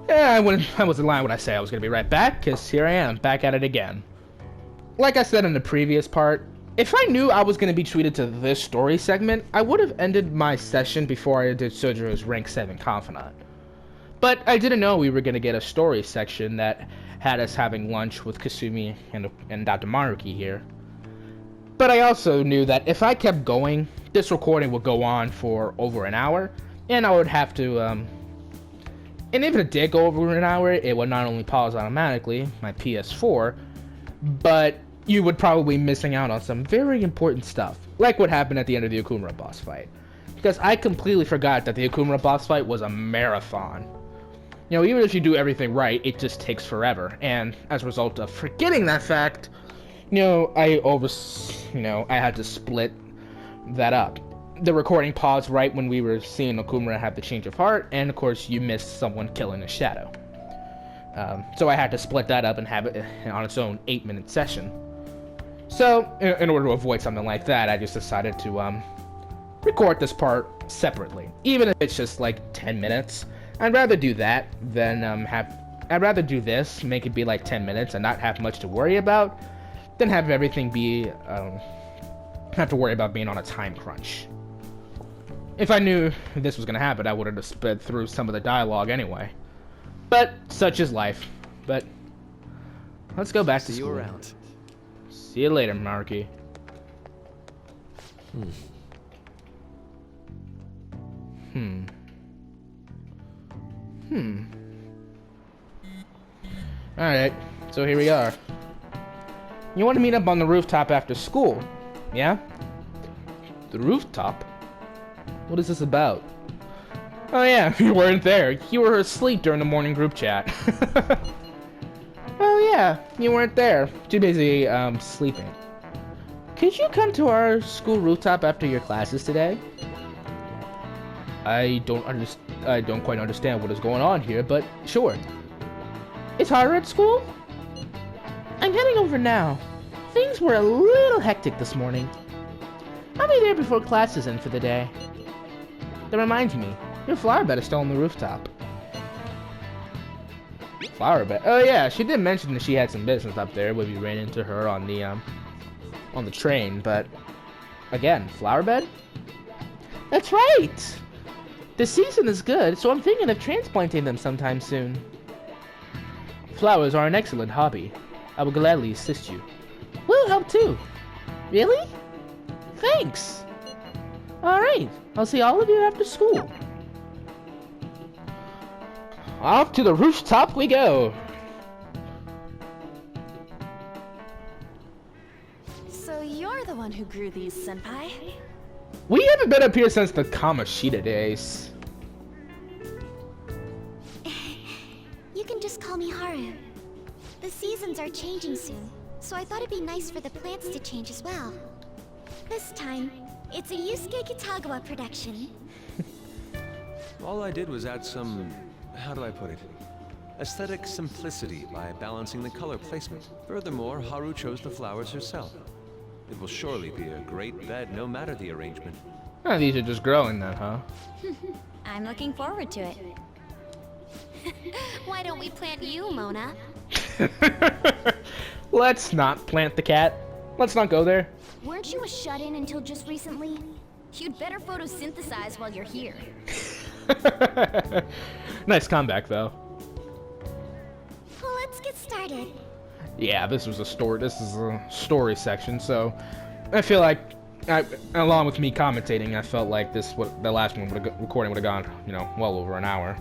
Yeah, I wasn't lying when I say I was gonna be right back, because here I am, back at it again. Like I said in the previous part, if I knew I was gonna be treated to this story segment, I would have ended my session before I did Sojiro's rank 7 confidant. But I didn't know we were gonna get a story section that had us having lunch with Kasumi and Dr. Maruki here. But I also knew that if I kept going, this recording would go on for over an hour, and I would have to, and if it did go over an hour, it would not only pause automatically, my PS4, but you would probably be missing out on some very important stuff, like what happened at the end of the Okumura boss fight. Because I completely forgot that the Okumura boss fight was a marathon. You know, even if you do everything right, it just takes forever, and as a result of forgetting that fact, I had to split that up. The recording paused right when we were seeing Okumura have the change of heart, and of course you missed someone killing a shadow. So I had to split that up and have it on its own 8-minute session. So, in order to avoid something like that, I just decided to record this part separately. Even if it's just like 10 minutes, I'd rather do that than I'd rather do this, make it be like 10 minutes and not have much to worry about, than have everything be, have to worry about being on a time crunch. If I knew this was gonna happen, I would have sped through some of the dialogue anyway. But such is life. But let's go back to school. See you around. See you later, Maruki. Alright, so here we are. You want to meet up on the rooftop after school, yeah? The rooftop? What is this about? Oh yeah, you weren't there. You were asleep during the morning group chat. Oh yeah, you weren't there. Too busy, sleeping. Could you come to our school rooftop after your classes today? I don't quite understand what is going on here, but sure. It's harder at school? I'm heading over now. Things were a little hectic this morning. I'll be there before classes end for the day. That reminds me, your flower bed is still on the rooftop. Flower bed? Oh yeah, she did mention that she had some business up there when we ran into her on the train, but again, flower bed? That's right! The season is good, so I'm thinking of transplanting them sometime soon. Flowers are an excellent hobby. I will gladly assist you. We'll help too. Really? Thanks! Alright, I'll see all of you after school. Off to the rooftop we go! So you're the one who grew these, Senpai? We haven't been up here since the Kamoshida days. You can just call me Haru. The seasons are changing soon, so I thought it'd be nice for the plants to change as well. This time, it's a Yusuke Kitagawa production. All I did was add some, how do I put it? Aesthetic simplicity by balancing the color placement. Furthermore, Haru chose the flowers herself. It will surely be a great bed no matter the arrangement. Oh, these are just growing then, huh? I'm looking forward to it. Why don't we plant you, Mona? Let's not plant the cat. Let's not go there. Weren't you a shut-in until just recently? You'd better photosynthesize while you're here. Nice comeback, though. Well, let's get started. Yeah, this is a story section, so I feel like, along with me commentating, I felt like the last one recording would have gone, well over an hour.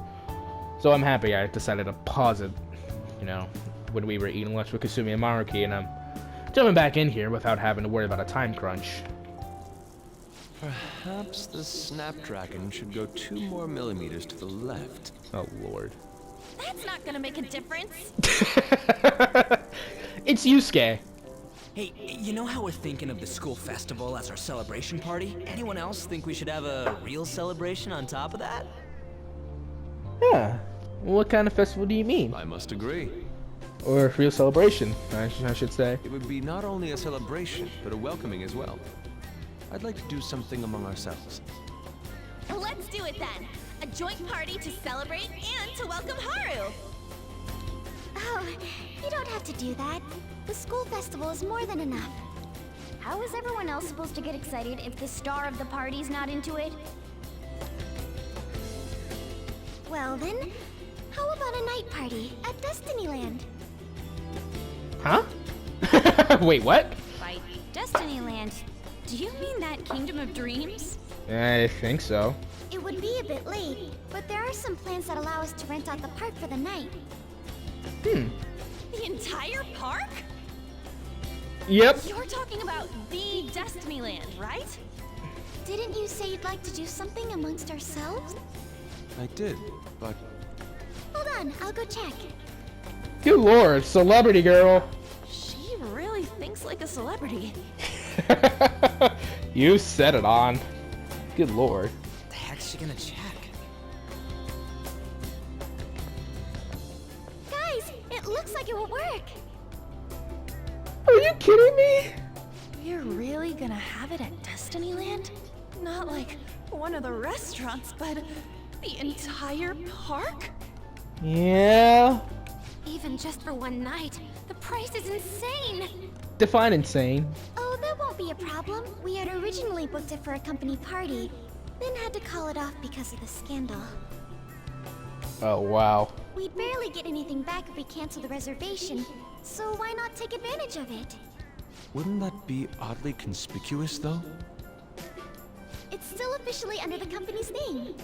So I'm happy I decided to pause it, when we were eating lunch with Kasumi and Maruki, and I'm jumping back in here without having to worry about a time crunch. Perhaps the Snapdragon should go 2 more millimeters to the left. Oh, Lord. That's not gonna make a difference. It's Yusuke. Hey, you know how we're thinking of the school festival as our celebration party? Anyone else think we should have a real celebration on top of that? Yeah. What kind of festival do you mean? I must agree. Or real celebration, I should say. It would be not only a celebration, but a welcoming as well. I'd like to do something among ourselves. Let's do it then. A joint party to celebrate and to welcome Haru. Oh, you don't have to do that. The school festival is more than enough. How is everyone else supposed to get excited if the star of the party's not into it? Well then, how about a night party at Destinyland? Huh? Wait, what? By Destinyland, do you mean that Kingdom of Dreams? I think so. It would be a bit late, but there are some plans that allow us to rent out the park for the night. The entire park? Yep. You're talking about the Destinyland, right? Didn't you say you'd like to do something amongst ourselves? I did, but Hold on, I'll go check. Good lord, celebrity girl. She really thinks like a celebrity. You set it on. Good lord. The heck's she gonna check? Guys, it looks like it will work. Are you kidding me? You're really gonna have it at Destinyland? Not like one of the restaurants, but the entire park? Yeah. Even just for one night, the price is insane. Define insane. Oh, that won't be a problem. We had originally booked it for a company party, then had to call it off because of the scandal. Oh, wow. We'd barely get anything back if we cancel the reservation, so why not take advantage of it? wouldn't that be oddly conspicuous, though? It's still officially under the company's name.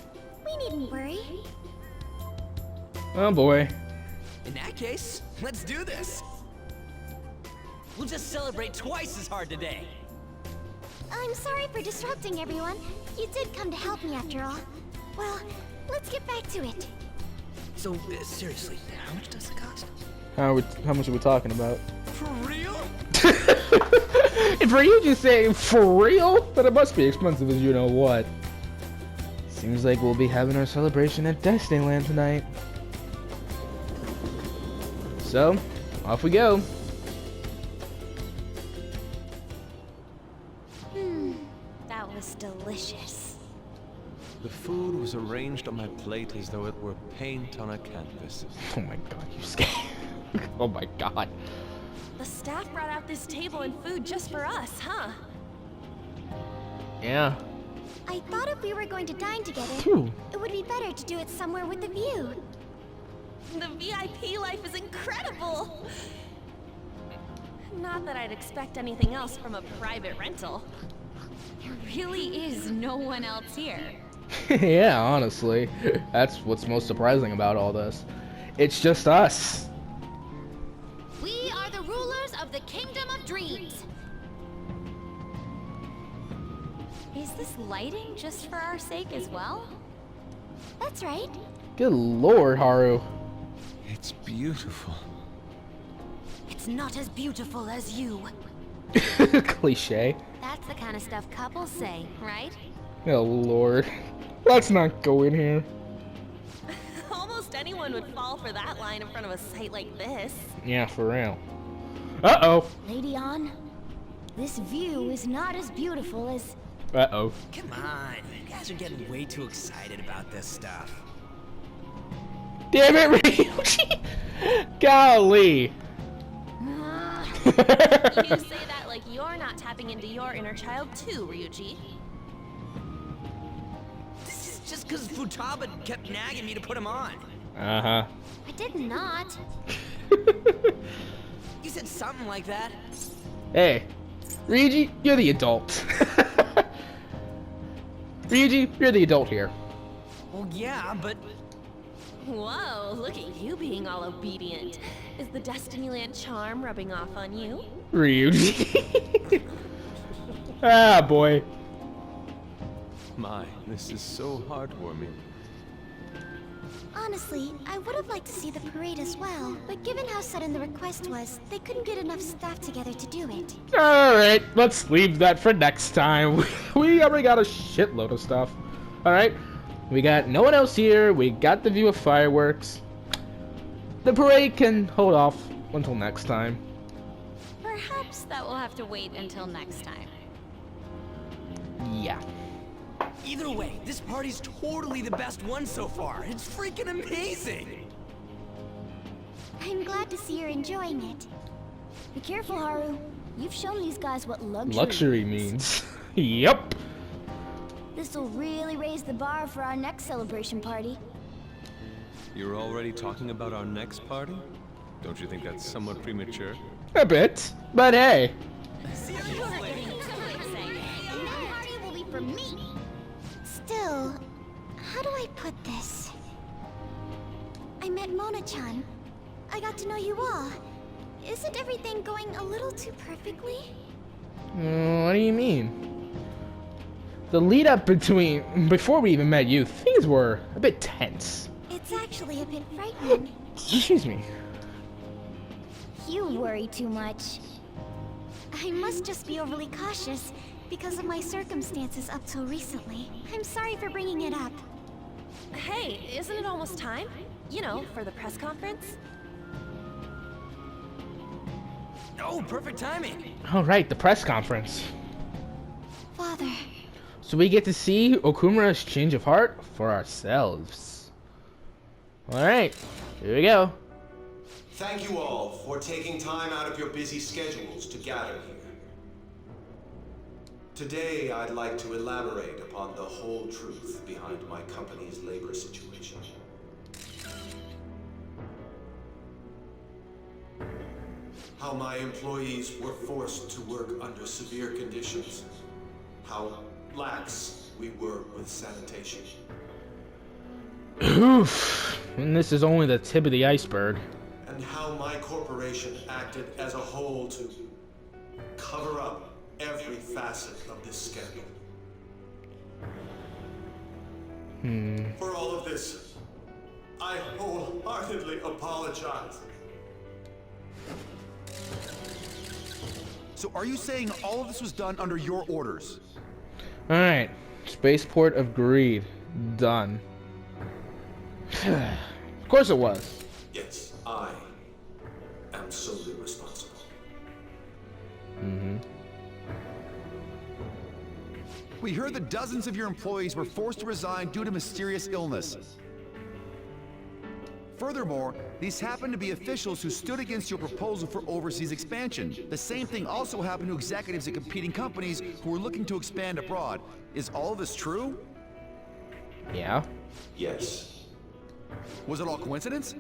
We needn't worry. Oh boy. In that case, let's do this. We'll just celebrate twice as hard today. I'm sorry for disrupting everyone. You did come to help me after all. Well, let's get back to it. So, seriously, how much does it cost? How much are we talking about? For real? For you just say for real? But it must be expensive as you know what. Seems like we'll be having our celebration at Destinyland tonight. So, off we go. That was delicious. The food was arranged on my plate as though it were paint on a canvas. Oh my god, you scared. Oh my god. The staff brought out this table and food just for us, huh? Yeah. I thought if we were going to dine together, Phew. it would be better to do it somewhere with a view. The VIP life is incredible! Not that I'd expect anything else from a private rental. There really is no one else here. Yeah, honestly. That's what's most surprising about all this. It's just us. We are the rulers of the Kingdom of Dreams. Is this lighting just for our sake as well? That's right. Good lord, Haru. It's beautiful. It's not as beautiful as you. Cliche. That's the kind of stuff couples say, right? Oh lord. Let's not go in here. Almost anyone would fall for that line in front of a site like this. Yeah, for real. Uh-oh. Lady On, this view is not as beautiful as... Uh-oh. Come on, you guys are getting way too excited about this stuff. Damn it, Ryuji! Golly. You say that like you're not tapping into your inner child too, Ryuji. This is just because Futaba kept nagging me to put him on. Uh-huh. I did not. You said something like that. Hey, Ryuji, you're the adult. Ryuji, you're the adult here. Well, yeah, but Whoa, look at you being all obedient. Is the Destinyland charm rubbing off on you? Ryuji. Ah, boy. My, this is so heartwarming. Honestly, I would have liked to see the parade as well, but given how sudden the request was, they couldn't get enough staff together to do it. Alright, let's leave that for next time. We already got a shitload of stuff. Alright, we got no one else here, we got the view of fireworks. The parade can hold off until next time. Perhaps that will have to wait until next time. Yeah. Either way, this party's totally the best one so far. It's freaking amazing! I'm glad to see you're enjoying it. Be careful, Haru. You've shown these guys what Luxury means. Yep. This'll really raise the bar for our next celebration party. You're already talking about our next party? Don't you think that's somewhat premature? A bit. But hey. That party will be for me. Still, how do I put this? I met Mona-chan. I got to know you all. Isn't everything going a little too perfectly? What do you mean? The lead up before we even met you, things were a bit tense. It's actually a bit frightening. Excuse me. You worry too much. I must just be overly cautious because of my circumstances up till recently. I'm sorry for bringing it up. Hey, isn't it almost time? You know, for the press conference? Oh, perfect timing! All right, the press conference. Father. So we get to see Okumura's change of heart for ourselves. All right, here we go. Thank you all for taking time out of your busy schedules to gather here. Today, I'd like to elaborate upon the whole truth behind my company's labor situation. How my employees were forced to work under severe conditions. How lax we were with sanitation. Oof. And this is only the tip of the iceberg. And how my corporation acted as a whole to cover up every facet of this scandal. For all of this, I wholeheartedly apologize. So are you saying all of this was done under your orders? All right, Spaceport of Greed, done. Of course it was. Yes, I am solely responsible. We heard that dozens of your employees were forced to resign due to mysterious illness. Furthermore, these happened to be officials who stood against your proposal for overseas expansion. The same thing also happened to executives at competing companies who were looking to expand abroad. Is all of this true? Yeah. Yes. Was it all coincidence?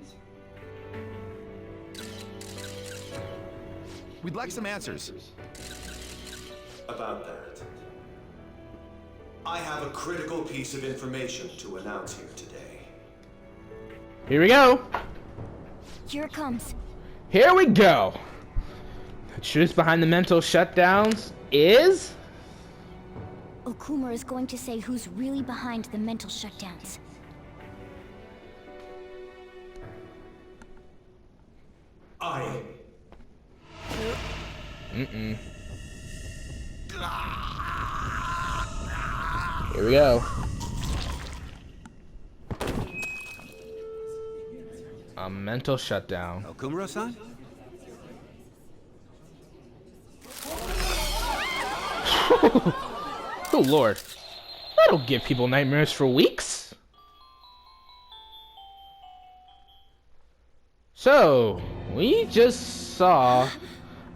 We'd like some answers. About that. I have a critical piece of information to announce here today. Here we go. Here it comes. Here we go. The truth behind the mental shutdowns is... Okumura is going to say who's really behind the mental shutdowns. I... Here we go. A mental shutdown. Okumura-san? Oh lord. That'll give people nightmares for weeks. So, we just saw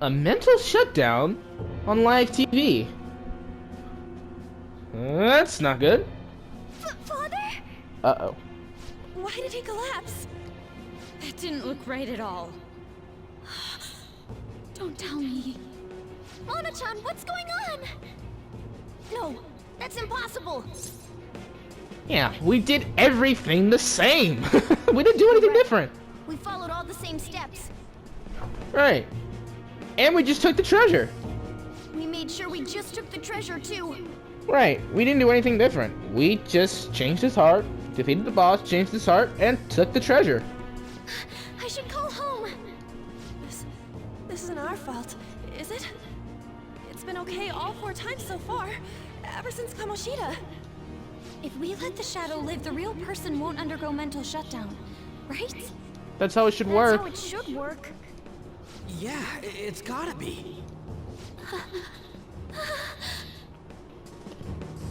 a mental shutdown on live TV. That's not good. Father? Uh-oh. Why did he collapse? That didn't look right at all. Don't tell me. Mona-chan, what's going on? No, that's impossible. Yeah, we did everything the same. We didn't do anything different. We followed all the same steps. Right. And we just took the treasure. We made sure we just took the treasure too. Right. We didn't do anything different. We just changed his heart, defeated the boss, changed his heart, and took the treasure. I should call home. This isn't our fault, is it? It's been okay all 4 times so far, ever since Kamoshida. If we let the shadow live, the real person won't undergo mental shutdown, right? That's how it should That's work. how it should work. Yeah, it's gotta be.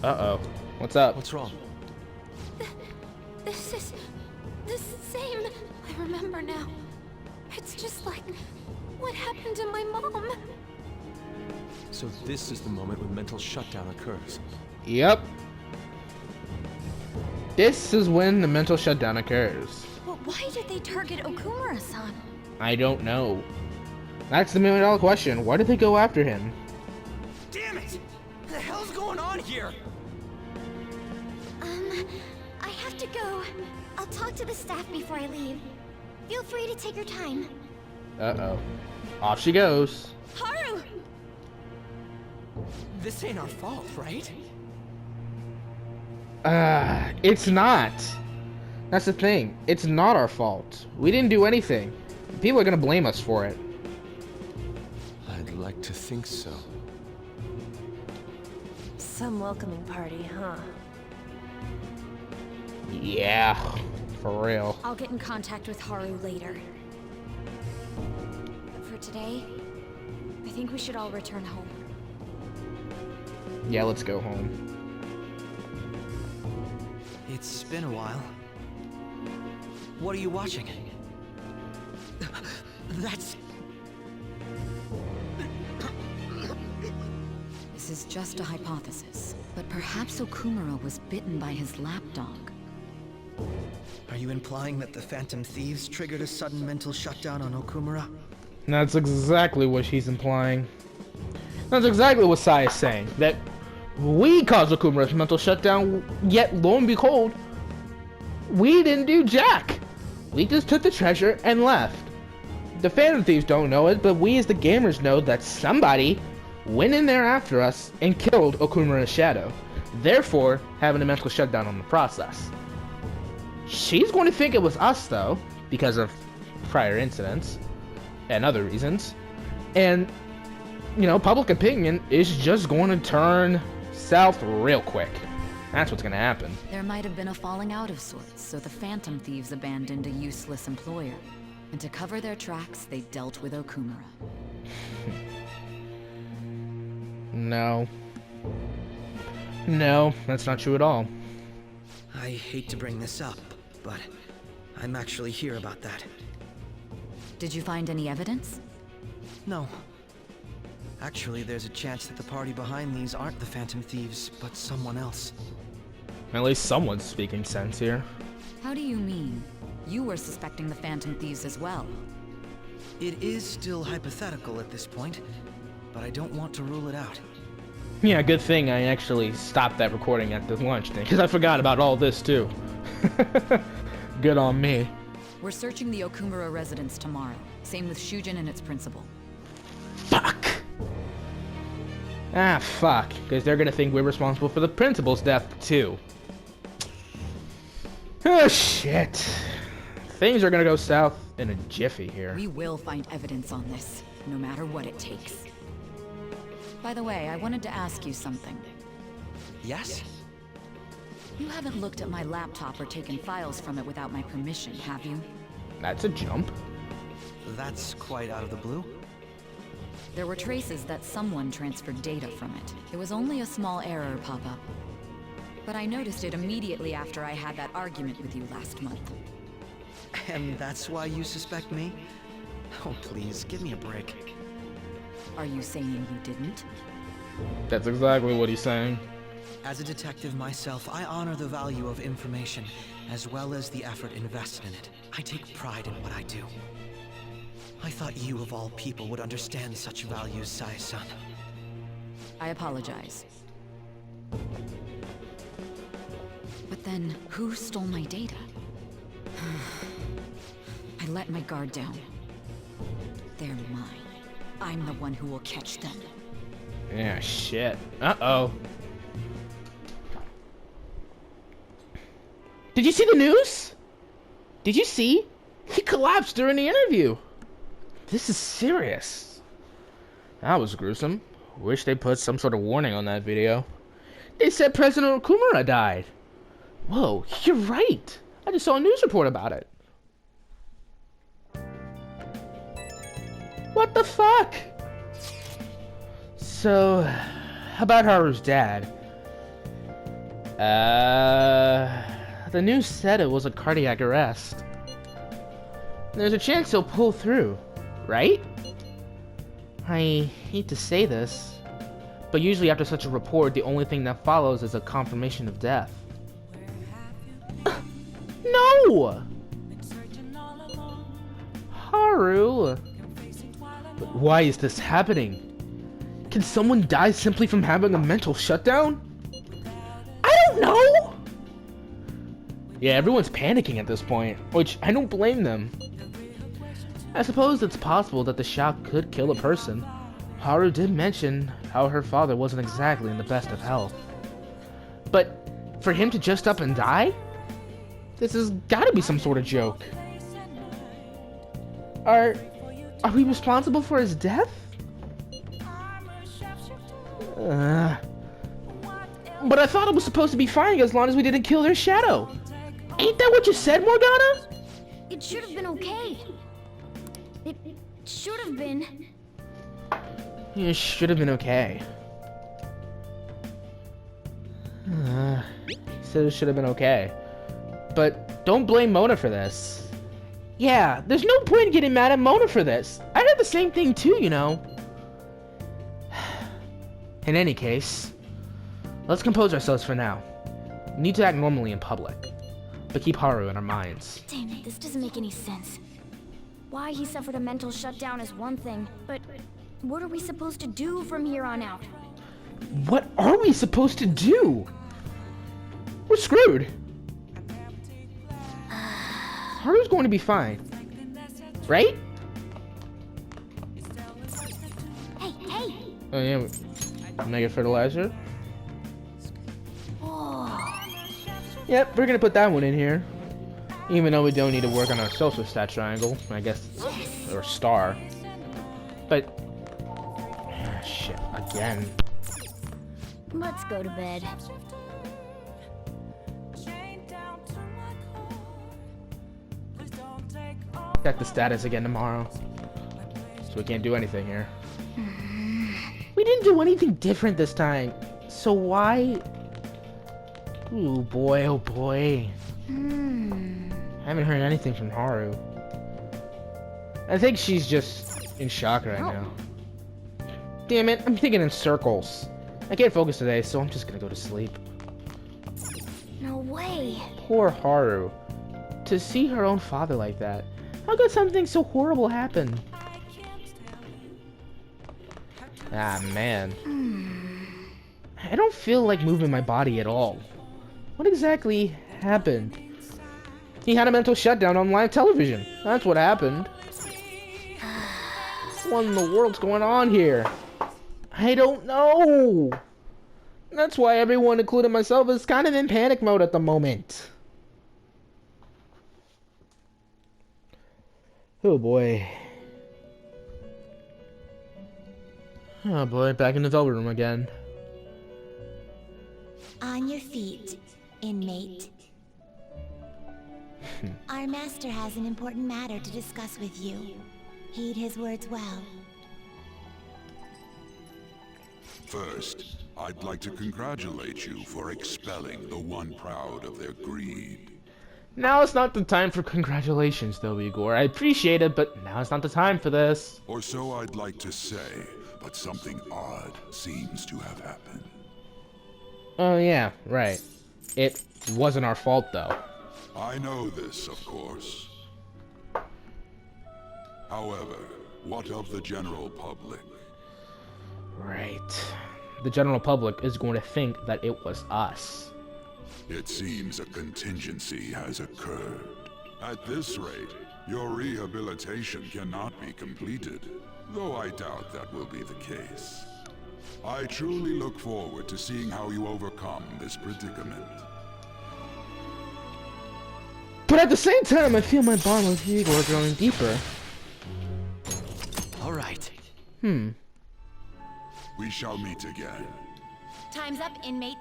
Uh-oh. What's up? What's wrong? This is the same. I remember now. It's just like what happened to my mom. So this is the moment when mental shutdown occurs. Yep. This is when the mental shutdown occurs. Well, why did they target Okumura-san? I don't know. That's the $1 million question. Why did they go after him? Damn it! What the hell's going on here? I have to go. I'll talk to the staff before I leave. Feel free to take your time. Uh-oh. Off she goes. Haru! This ain't our fault, right? It's not. That's the thing. It's not our fault. We didn't do anything. People are gonna blame us for it. I'd like to think so. Some welcoming party, huh? Yeah, for real. I'll get in contact with Haru later. But for today, I think we should all return home. Yeah, let's go home. It's been a while. What are you watching? That's... This is just a hypothesis, but perhaps Okumura was bitten by his lapdog. Are you implying that the Phantom Thieves triggered a sudden mental shutdown on Okumura? That's exactly what she's implying. That's exactly what Sai is saying. That we caused Okumura's mental shutdown, yet lo and behold, we didn't do jack. We just took the treasure and left. The Phantom Thieves don't know it, but we as the gamers know that somebody went in there after us and killed Okumura's shadow, therefore having a mental shutdown on the process. She's going to think it was us, though, because of prior incidents and other reasons. And, you know, public opinion is just going to turn south real quick. That's what's going to happen. There might have been a falling out of sorts, so the Phantom Thieves abandoned a useless employer. And to cover their tracks, they dealt with Okumura. No. No, that's not true at all. I hate to bring this up, but I'm actually here about that. Did you find any evidence? No. Actually, there's a chance that the party behind these aren't the Phantom Thieves, but someone else. At least someone's speaking sense here. How do you mean? You were suspecting the Phantom Thieves as well. It is still hypothetical at this point, but I don't want to rule it out. Yeah, good thing I actually stopped that recording at the lunch thing, because I forgot about all this too. Good on me. We're searching the Okumura residence tomorrow. Same with Shujin and its principal. Fuck! Ah, fuck. Because they're gonna think we're responsible for the principal's death, too. Oh, shit. Things are gonna go south in a jiffy here. We will find evidence on this, no matter what it takes. By the way, I wanted to ask you something. Yes? You haven't looked at my laptop or taken files from it without my permission, have you? That's a jump. That's quite out of the blue. There were traces that someone transferred data from it. There was only a small error pop up. But I noticed it immediately after I had that argument with you last month. And that's why you suspect me? Oh, please, give me a break. Are you saying you didn't? That's exactly what he's saying. As a detective myself, I honor the value of information, as well as the effort invested in it. I take pride in what I do. I thought you, of all people, would understand such values, Sai-san. I apologize. But then, who stole my data? I let my guard down. They're mine. I'm the one who will catch them. Yeah, shit. Uh-oh. Did you see the news? Did you see? He collapsed during the interview. This is serious. That was gruesome. Wish they put some sort of warning on that video. They said President Okumura died. Whoa, you're right. I just saw a news report about it. What the fuck? So, about Haru's dad. The news said it was a cardiac arrest. There's a chance he'll pull through, right? I hate to say this, but usually after such a report, the only thing that follows is a confirmation of death. No! Haru! But why is this happening? Can someone die simply from having a mental shutdown? I don't know! Yeah, everyone's panicking at this point, which I don't blame them. I suppose it's possible that the shock could kill a person. Haru did mention how her father wasn't exactly in the best of health. But for him to just up and die? This has gotta be some sort of joke. Are we responsible for his death? But I thought it was supposed to be fine as long as we didn't kill their shadow. Ain't that what you said, Morgana? It should have been okay. It should have been. It should have been okay. He said it should have been okay. But don't blame Mona for this. Yeah, there's no point in getting mad at Mona for this. I heard the same thing too, you know. In any case, let's compose ourselves for now. We need to act normally in public, but keep Haru in our minds. Damn it, this doesn't make any sense. Why he suffered a mental shutdown is one thing, but what are we supposed to do from here on out? What are we supposed to do? We're screwed. Haru's going to be fine, right? Hey! Oh yeah, mega fertilizer. Oh. Yep, we're gonna put that one in here. Even though we don't need to work on our social stat triangle, I guess, or star. But, shit, again. Let's go to bed. Check the status again tomorrow. So we can't do anything here. We didn't do anything different this time. So why? Ooh boy, oh boy. I haven't heard anything from Haru. I think she's just in shock right now. Damn it, I'm thinking in circles. I can't focus today, so I'm just gonna go to sleep. No way. Poor Haru. To see her own father like that. How could something so horrible happen? Ah, man. I don't feel like moving my body at all. What exactly happened? He had a mental shutdown on live television. That's what happened. What in the world's going on here? I don't know. That's why everyone, including myself, is kind of in panic mode at the moment. Oh boy. Oh boy, back in the Velvet Room again. On your feet, inmate. Our master has an important matter to discuss with you. Heed his words well. First, I'd like to congratulate you for expelling the one proud of their greed. Now it's not the time for congratulations, though, Igor. I appreciate it, but now it's not the time for this. Or so I'd like to say, but something odd seems to have happened. Oh, yeah, right. It wasn't our fault, though. I know this, of course. However, what of the general public? Right. The general public is going to think that it was us. It seems a contingency has occurred. At this rate, your rehabilitation cannot be completed, though I doubt that will be the case. I truly look forward to seeing how you overcome this predicament. But at the same time, I feel my bond with Igor growing deeper. All right. We shall meet again. Time's up, inmate.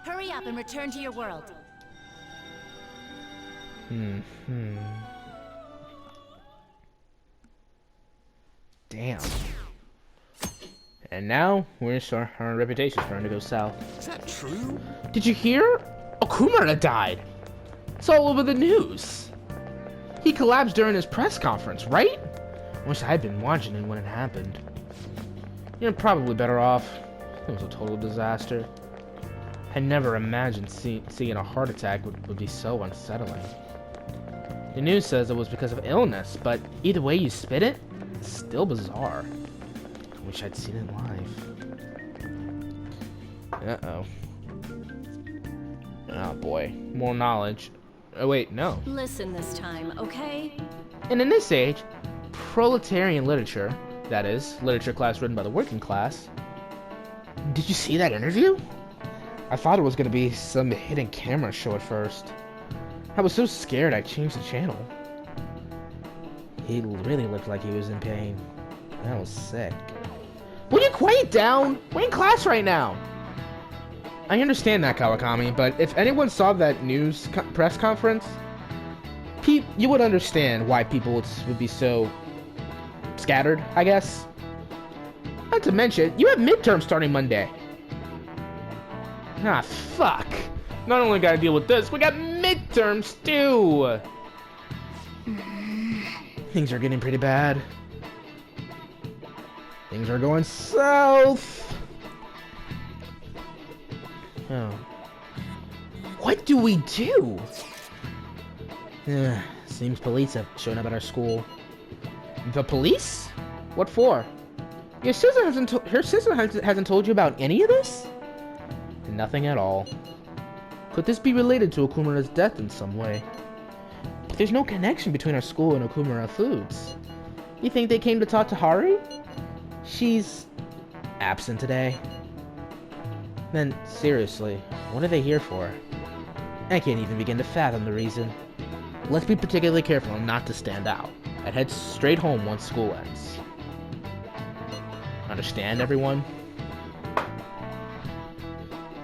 Hurry up and return to your world. Damn. And now, our reputation's starting to go south. Is that true? Did you hear? Okumura died. It's all over the news. He collapsed during his press conference, right? Wish I'd been watching it when it happened. You're probably better off. It was a total disaster. I never imagined seeing a heart attack would be so unsettling. The news says it was because of illness, but either way you spit it, it's still bizarre. I wish I'd seen it live. Uh-oh. Oh boy, more knowledge. Oh wait, no. Listen this time, okay? And in this age, proletarian literature, that is, literature class written by the working class. Did you see that interview? I thought it was gonna be some hidden camera show at first. I was so scared I changed the channel. He really looked like he was in pain. That was sick. Will you quiet down? We're in class right now. I understand that, Kawakami, but if anyone saw that news press conference, you would understand why people would be so scattered, I guess. Not to mention, you have midterms starting Monday. Ah, fuck. Not only gotta deal with this, we got midterms too! Things are getting pretty bad. Things are going south! Oh. What do we do? Seems police have shown up at our school. The police? What for? Your sister hasn't told you about any of this? Nothing at all. Could this be related to Okumura's death in some way? But there's no connection between our school and Okumura Foods. You think they came to talk to Hari? She's absent today. Then, seriously, what are they here for? I can't even begin to fathom the reason. Let's be particularly careful not to stand out, and head straight home once school ends. Understand, everyone?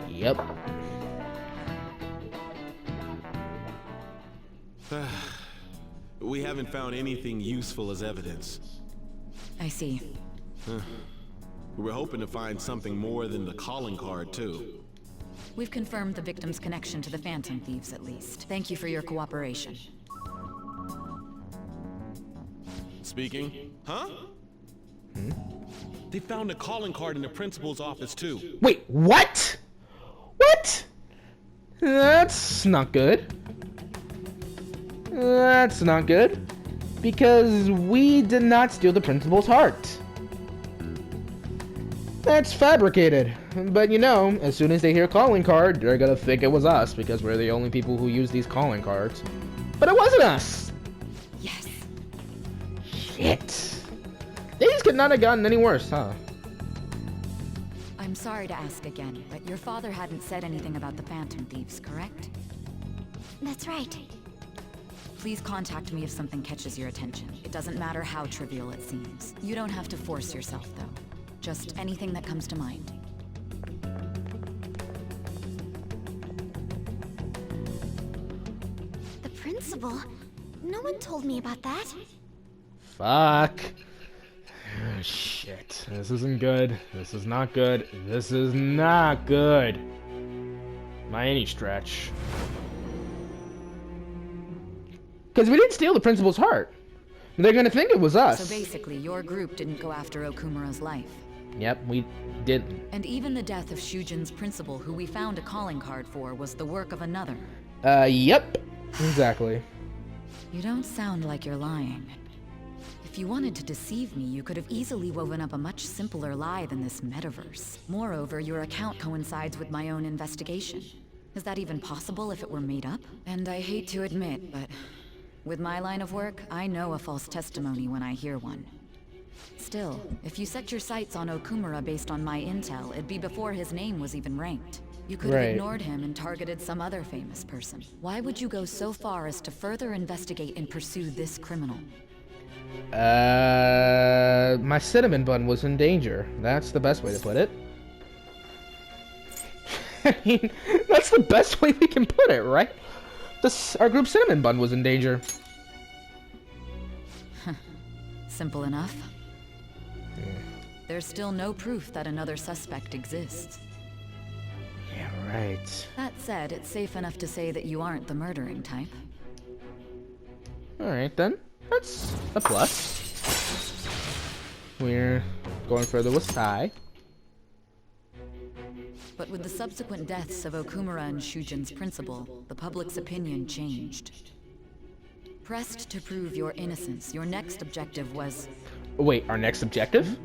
Yep. We haven't found anything useful as evidence. I see. We're hoping to find something more than the calling card, too. We've confirmed the victim's connection to the Phantom Thieves, at least. Thank you for your cooperation. Speaking? Huh? They found a calling card in the principal's office, too. Wait, what? What? That's not good. That's not good. Because we did not steal the principal's heart. That's fabricated. But you know, as soon as they hear calling card, they're gonna think it was us because we're the only people who use these calling cards. But it wasn't us! Yes. Shit. Things could not have gotten any worse, huh? I'm sorry to ask again, but your father hadn't said anything about the Phantom Thieves, correct? That's right. Please contact me if something catches your attention. It doesn't matter how trivial it seems. You don't have to force yourself, though. Just anything that comes to mind. The principal? No one told me about that. Fuck. Oh, shit. This isn't good. This is not good. This is not good. By any stretch. Because we didn't steal the principal's heart. They're gonna think it was us. So basically, your group didn't go after Okumura's life. Yep, we didn't. And even the death of Shujin's principal, who we found a calling card for, was the work of another. Yep. Exactly. You don't sound like you're lying. If you wanted to deceive me, you could have easily woven up a much simpler lie than this metaverse. Moreover, your account coincides with my own investigation. Is that even possible if it were made up? And I hate to admit, but with my line of work, I know a false testimony when I hear one. Still, if you set your sights on Okumura based on my intel, it'd be before his name was even ranked. You could have ignored him and targeted some other famous person. Why would you go so far as to further investigate and pursue this criminal? My cinnamon bun was in danger. That's the best way to put it. I mean, that's the best way we can put it, right? Our group cinnamon bun was in danger. Simple enough. There's still no proof that another suspect exists. Yeah, right. That said, it's safe enough to say that you aren't the murdering type. Alright then. That's a plus. We're going further with Sai. But with the subsequent deaths of Okumura and Shujin's principal, the public's opinion changed. Pressed to prove your innocence, your next objective was... Wait, our next objective?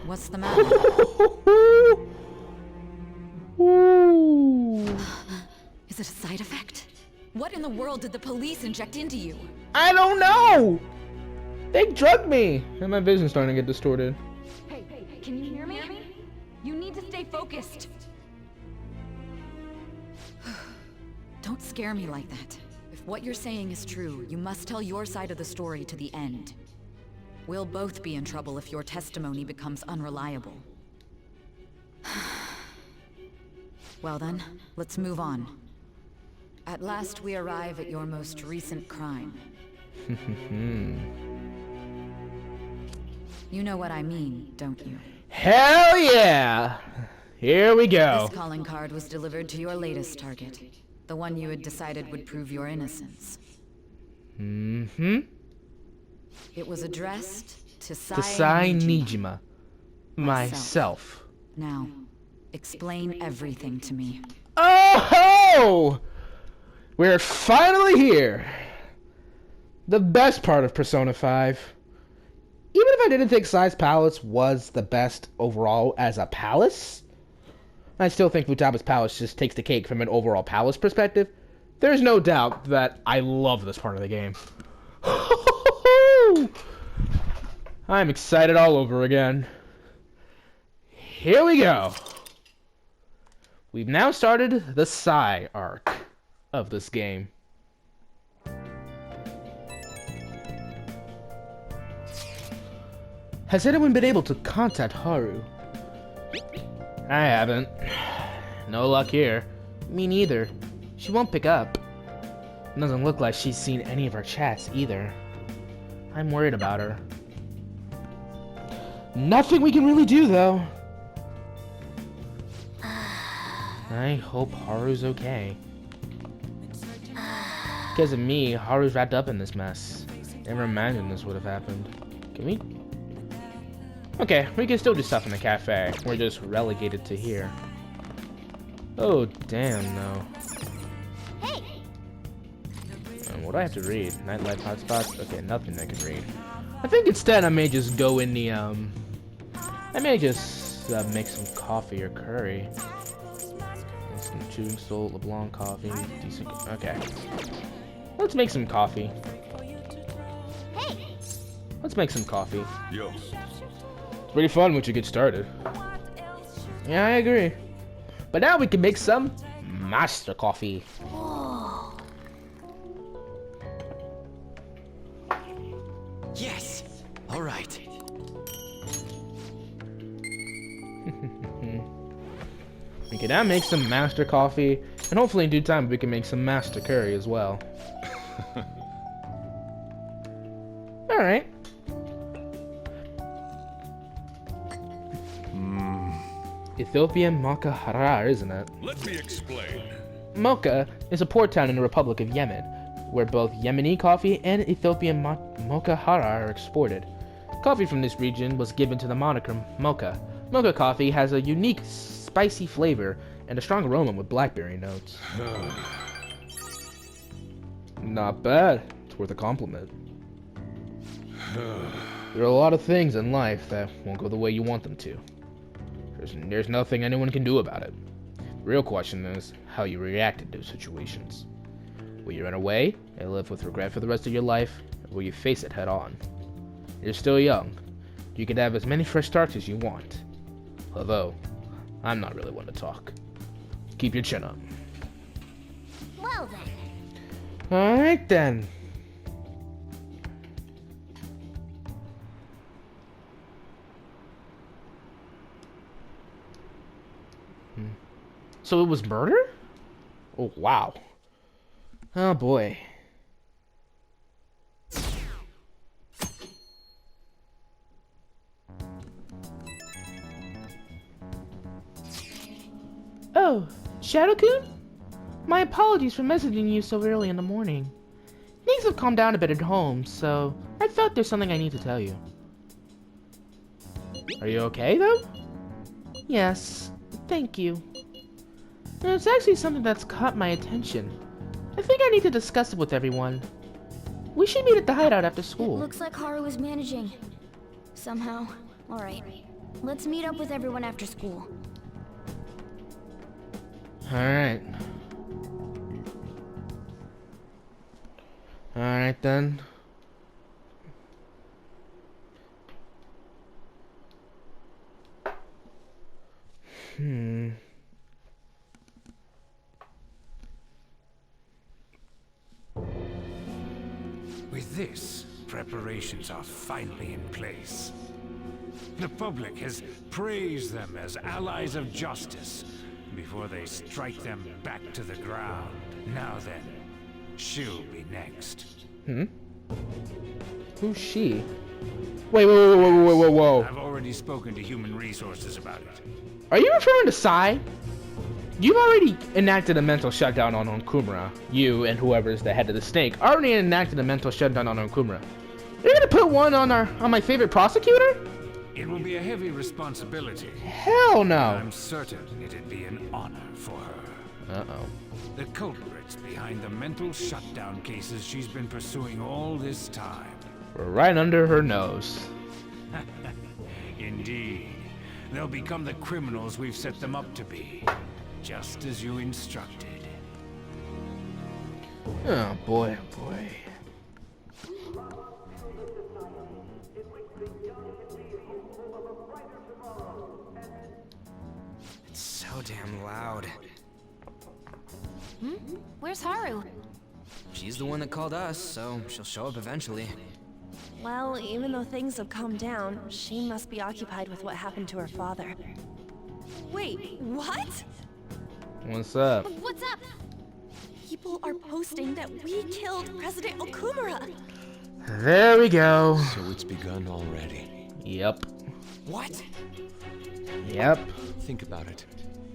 What's the matter? Is it a side effect? What in the world did the police inject into you? I don't know! They drugged me! And my vision's starting to get distorted. Hey, can you hear me? You need to stay focused. Don't scare me like that. If what you're saying is true, you must tell your side of the story to the end. We'll both be in trouble if your testimony becomes unreliable. Well then, let's move on. At last we arrive at your most recent crime. You know what I mean, don't you? Hell yeah! Here we go. This calling card was delivered to your latest target. The one you had decided would prove your innocence. Mm-hmm. It was addressed to Sai Nijima. Myself. Now, explain everything to me. Oh! We're finally here! The best part of Persona 5. Even if I didn't think Sai's palace was the best overall as a palace, I still think Futaba's palace just takes the cake from an overall palace perspective. There's no doubt that I love this part of the game. I'm excited all over again. Here we go. We've now started the Sai arc of this game. Has anyone been able to contact Haru? I haven't. No luck here. Me neither. She won't pick up. Doesn't look like she's seen any of our chats either. I'm worried about her. Nothing we can really do, though. I hope Haru's okay. Because of me, Haru's wrapped up in this mess. Never imagined this would have happened. Can we? Okay, we can still do stuff in the cafe. We're just relegated to here. Oh, damn, no. Hey! What do I have to read? Nightlife hotspots? Okay, nothing I can read. I think instead I may just go in the, I may just make some coffee or curry. Some chewing salt, LeBlanc coffee, decent. Okay. Let's make some coffee. Hey! Let's make some coffee. Yo. It's pretty fun once you get started. Yeah, I agree. But now we can make some master coffee. Yes! Alright. We can now make some master coffee, and hopefully in due time we can make some master curry as well. Alright. Ethiopian Mocha Harar, isn't it? Let me explain. Mocha is a port town in the Republic of Yemen, where both Yemeni coffee and Ethiopian Mocha Harar are exported. Coffee from this region was given to the moniker Mocha. Mocha coffee has a unique spicy flavor and a strong aroma with blackberry notes. Not bad. It's worth a compliment. There are a lot of things in life that won't go the way you want them to. There's nothing anyone can do about it. The real question is how you react to those situations. Will you run away and live with regret for the rest of your life, or will you face it head on? You're still young. You can have as many fresh starts as you want. Although, I'm not really one to talk. Keep your chin up. Well then. Alright then. So it was murder? Oh, wow. Oh, boy. Oh, Shadow-kun? My apologies for messaging you so early in the morning. Things have calmed down a bit at home, so I felt there's something I need to tell you. Are you okay, though? Yes, thank you. It's actually something that's caught my attention. I think I need to discuss it with everyone. We should meet at the hideout after school. Looks like Haru is managing. Somehow. Alright. Let's meet up with everyone after school. Alright. Alright then. With this, preparations are finally in place. The public has praised them as allies of justice before they strike them back to the ground. Now then, she'll be next. Who's she? Wait, whoa. I've already spoken to Human Resources about it. Are you referring to Sai? You've already enacted a mental shutdown on Okumura. You and whoever is the head of the snake already enacted a mental shutdown on Okumura. You're gonna put one on my favorite prosecutor? It will be a heavy responsibility. Hell no. I'm certain it'd be an honor for her. Uh-oh. The culprits behind the mental shutdown cases she's been pursuing all this time. Right under her nose. Indeed. They'll become the criminals we've set them up to be. Just as you instructed. Oh boy, oh boy. It's so damn loud. Where's Haru? She's the one that called us, so she'll show up eventually. Well, even though things have calmed down, she must be occupied with what happened to her father. Wait, what? What's up? What's up? People are posting that we killed President Okumura. There we go. So it's begun already. Yep. What? Yep. Think about it.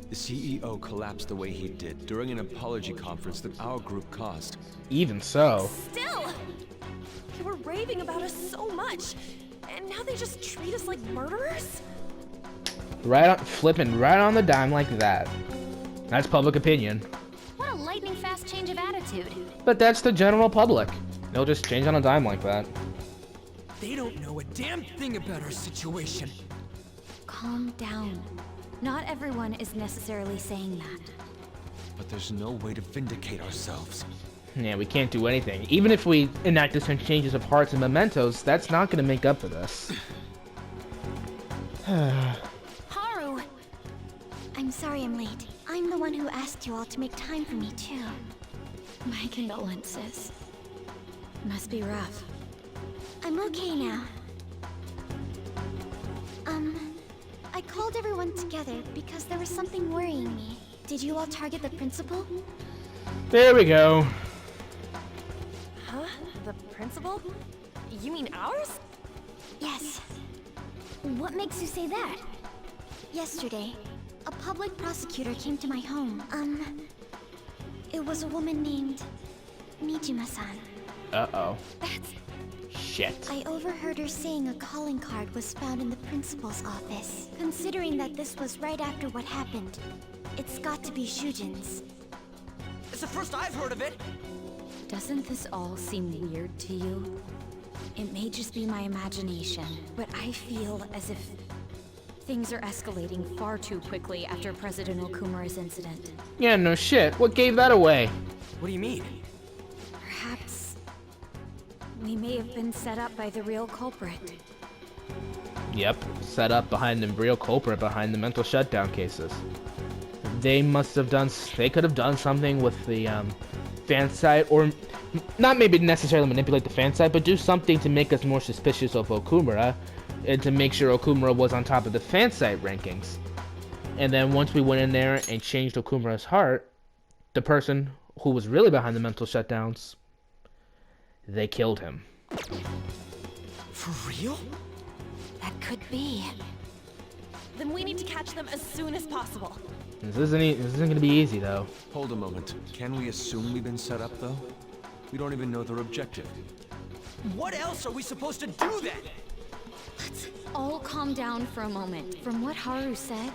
The CEO collapsed the way he did during an apology conference that our group caused. Even so. Still! They were raving about us so much, and now they just treat us like murderers? Flipping right on the dime like that. That's public opinion. What a lightning fast change of attitude. But that's the general public. They'll just change on a dime like that. They don't know a damn thing about our situation. Calm down. Not everyone is necessarily saying that. But there's no way to vindicate ourselves. Yeah, we can't do anything. Even if we enact some changes of hearts and mementos, that's not gonna make up for this. Haru! I'm sorry I'm late. I'm the one who asked you all to make time for me, too. My condolences. Must be rough. I'm okay now. I called everyone together because there was something worrying me. Did you all target the principal? There we go. Huh? The principal? You mean ours? Yes. What makes you say that? Yesterday, a public prosecutor came to my home. It was a woman named Mijima-san. Uh-oh. That's... Shit. I overheard her saying a calling card was found in the principal's office. Considering that this was right after what happened, it's got to be Shujin's. It's the first I've heard of it. Doesn't this all seem weird to you? It may just be my imagination, but I feel as if things are escalating far too quickly after President Okumura's incident. Yeah, no shit. What gave that away? What do you mean? Perhaps we may have been set up by the real culprit. Yep, set up behind the real culprit behind the mental shutdown cases. They must have done, they could have done something with the fan site, or not maybe necessarily manipulate the fan site, but do something to make us more suspicious of Okumura, and to make sure Okumura was on top of the fan site rankings. And then once we went in there and changed Okumura's heart, the person who was really behind the mental shutdowns, they killed him. For real? That could be. Then we need to catch them as soon as possible. This isn't gonna be easy, though. Hold a moment. Can we assume we've been set up, though? We don't even know their objective. What else are we supposed to do then? Let's all calm down for a moment. From what Haru said,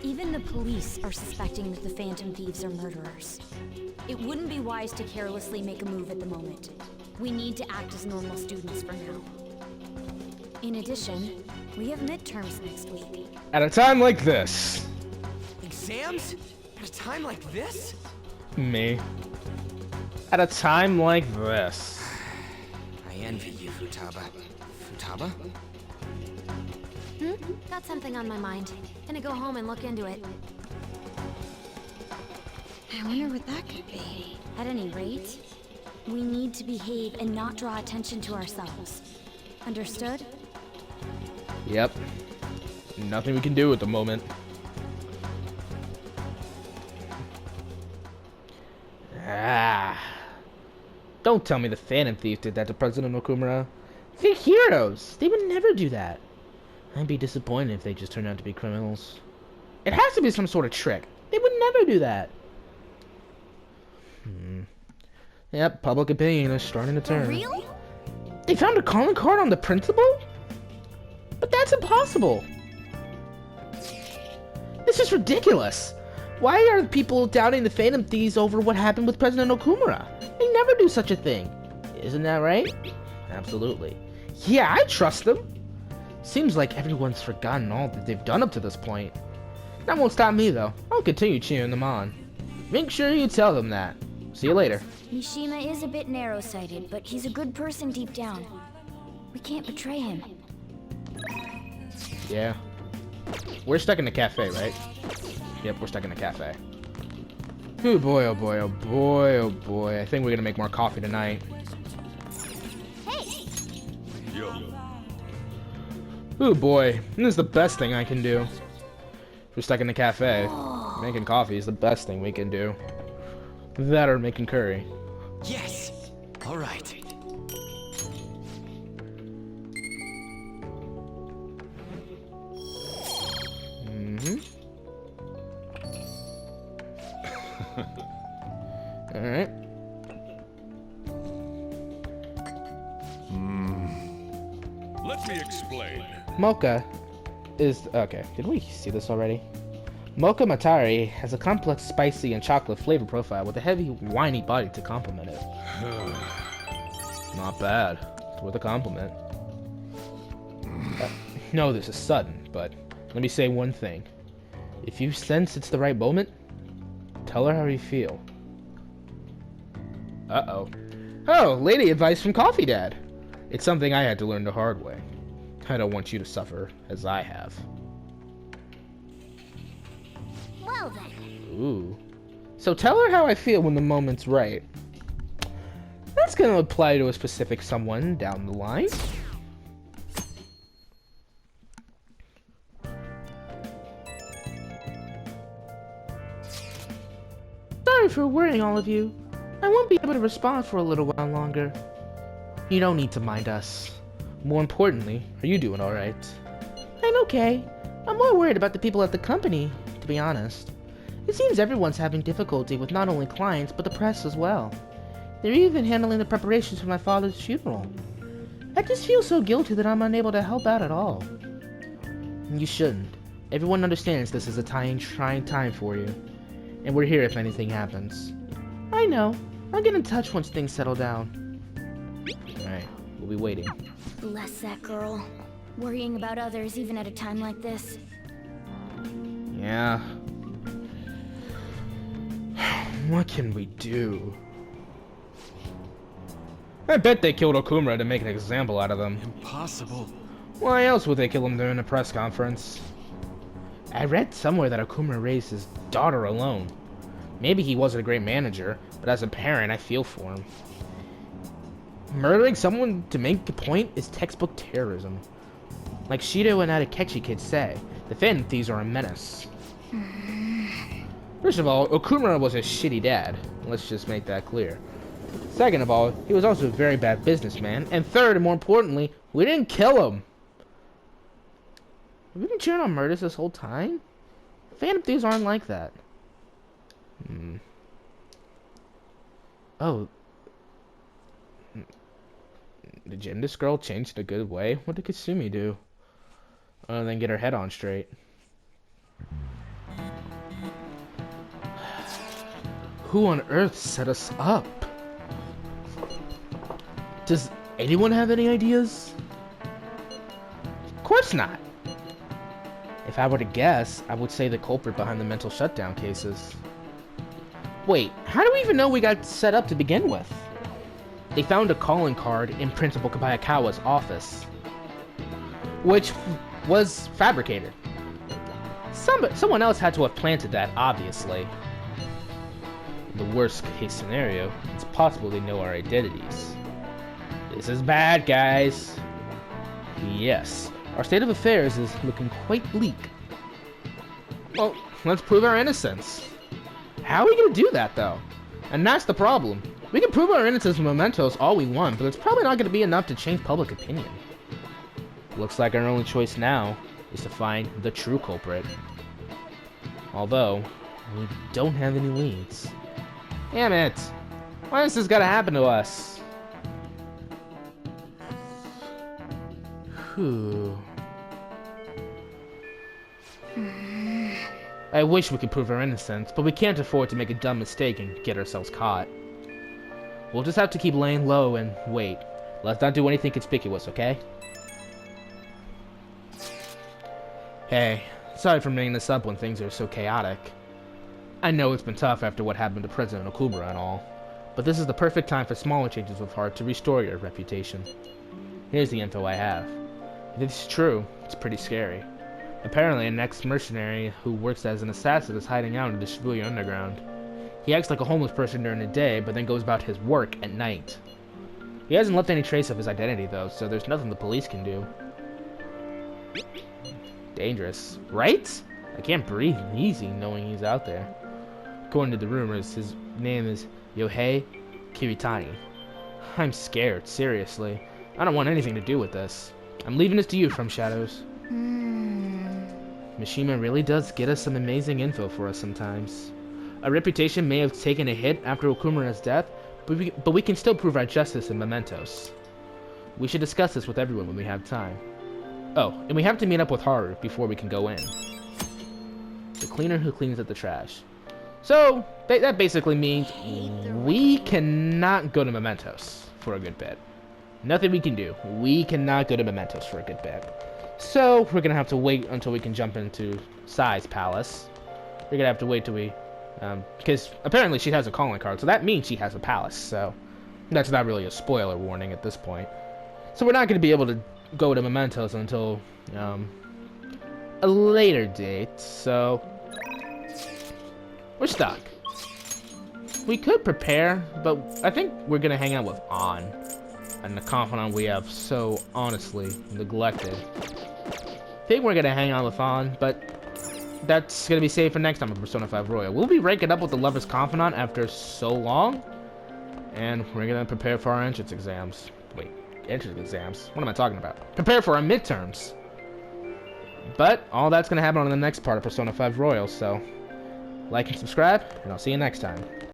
even the police are suspecting that the Phantom Thieves are murderers. It wouldn't be wise to carelessly make a move at the moment. We need to act as normal students for now. In addition, we have midterms next week. At a time like this. Exams? At a time like this? Me. At a time like this. I envy you, Futaba. Futaba? Got something on my mind. Gonna go home and look into it. I wonder what that could be. At any rate, we need to behave and not draw attention to ourselves. Understood? Yep. Nothing we can do at the moment. Don't tell me the Phantom Thief did that to President Okumura. They're heroes. They would never do that. I'd be disappointed if they just turned out to be criminals. It has to be some sort of trick. They would never do that. Yep, public opinion is starting to turn. For real? They found a calling card on the principal? But that's impossible. This is ridiculous. Why are people doubting the Phantom Thieves over what happened with President Okumura? They never do such a thing. Isn't that right? Absolutely. Yeah, I trust them. Seems like everyone's forgotten all that they've done up to this point. That won't stop me, though. I'll continue cheering them on. Make sure you tell them that. See you later. Mishima is a bit narrow-sighted, but he's a good person deep down. We can't betray him. Yeah. We're stuck in the cafe, right? Yep, we're stuck in the cafe. Oh boy, oh boy, oh boy, oh boy. I think we're gonna make more coffee tonight. Hey! Oh boy, this is the best thing I can do. If we're stuck in the cafe, making coffee is the best thing we can do. That or making curry. Yes! Alright. Alright. Let me explain. Mocha is... Okay, did we see this already? Mocha Matari has a complex, spicy, and chocolate flavor profile with a heavy, whiny body to complement it. Not bad. It's worth a compliment. No, this is sudden, but let me say one thing. If you sense it's the right moment, tell her how you feel. Uh-oh. Oh, lady advice from Coffee Dad. It's something I had to learn the hard way. I don't want you to suffer as I have. Well then. Ooh. So tell her how I feel when the moment's right. That's gonna apply to a specific someone down the line. Sorry for worrying all of you. I won't be able to respond for a little while longer. You don't need to mind us. More importantly, are you doing alright? I'm okay. I'm more worried about the people at the company, to be honest. It seems everyone's having difficulty with not only clients, but the press as well. They're even handling the preparations for my father's funeral. I just feel so guilty that I'm unable to help out at all. You shouldn't. Everyone understands this is a trying time for you. And we're here if anything happens. I know. I'll get in touch once things settle down. Alright, we'll be waiting. Bless that girl. Worrying about others even at a time like this. Yeah. What can we do? I bet they killed Okumura to make an example out of them. Impossible. Why else would they kill him during a press conference? I read somewhere that Okumura raised his daughter alone. Maybe he wasn't a great manager, but as a parent, I feel for him. Murdering someone to make a point is textbook terrorism. Like Shido and Adekechi kids say, the Phantom Thieves are a menace. First of all, Okumura was a shitty dad. Let's just make that clear. Second of all, he was also a very bad businessman. And third, and more importantly, we didn't kill him. Have we been cheering on murders this whole time? Phantom Thieves aren't like that. Oh. Did this girl change in a good way? What did Kasumi do? Other than get her head on straight. Who on earth set us up? Does anyone have any ideas? Of course not. If I were to guess, I would say the culprit behind the mental shutdown cases. Wait, how do we even know we got set up to begin with? They found a calling card in Principal Kabayakawa's office, which was fabricated. Someone else had to have planted that, obviously. The worst case scenario, it's possible they know our identities. This is bad, guys. Yes, our state of affairs is looking quite bleak. Well, let's prove our innocence. How are we gonna do that, though? And that's the problem. We can prove our innocence with mementos all we want, but it's probably not gonna be enough to change public opinion. Looks like our only choice now is to find the true culprit. Although, we don't have any leads. Damn it! Why is this gotta happen to us? Whew. I wish we could prove our innocence, but we can't afford to make a dumb mistake and get ourselves caught. We'll just have to keep laying low and wait. Let's not do anything conspicuous, okay? Hey, sorry for bringing this up when things are so chaotic. I know it's been tough after what happened to President Okubara and all, but this is the perfect time for smaller changes of heart to restore your reputation. Here's the info I have. If it's true, it's pretty scary. Apparently, an ex-mercenary who works as an assassin is hiding out in the Shibuya underground. He acts like a homeless person during the day, but then goes about his work at night. He hasn't left any trace of his identity, though, so there's nothing the police can do. Dangerous, right? I can't breathe easy knowing he's out there. According to the rumors, his name is Yohei Kiritani. I'm scared, seriously. I don't want anything to do with this. I'm leaving this to you, From Shadows. Mishima really does get us some amazing info for us sometimes. Our reputation may have taken a hit after Okumura's death, but we can still prove our justice in mementos. We should discuss this with everyone when we have time. Oh, and we have to meet up with Haru before we can go in. The cleaner who cleans up the trash. So, that basically means we cannot go to mementos for a good bit. Nothing we can do. We cannot go to mementos for a good bit. So, we're gonna have to wait until we can jump into Sai's palace. We're gonna have to wait till we... because apparently she has a calling card, so that means she has a palace, so... That's not really a spoiler warning at this point. So we're not gonna be able to go to mementos until, a later date, so... We're stuck. We could prepare, but I think we're gonna hang out with An. And the confidant we have so honestly neglected. I think we're gonna hang out with An, but that's gonna be saved for next time on Persona 5 Royal. We'll be ranking up with the Lover's Confidant after so long, and we're gonna prepare for our entrance exams. Wait, entrance exams? What am I talking about? Prepare for our midterms. But all that's gonna happen on the next part of Persona 5 Royal, so like and subscribe, and I'll see you next time.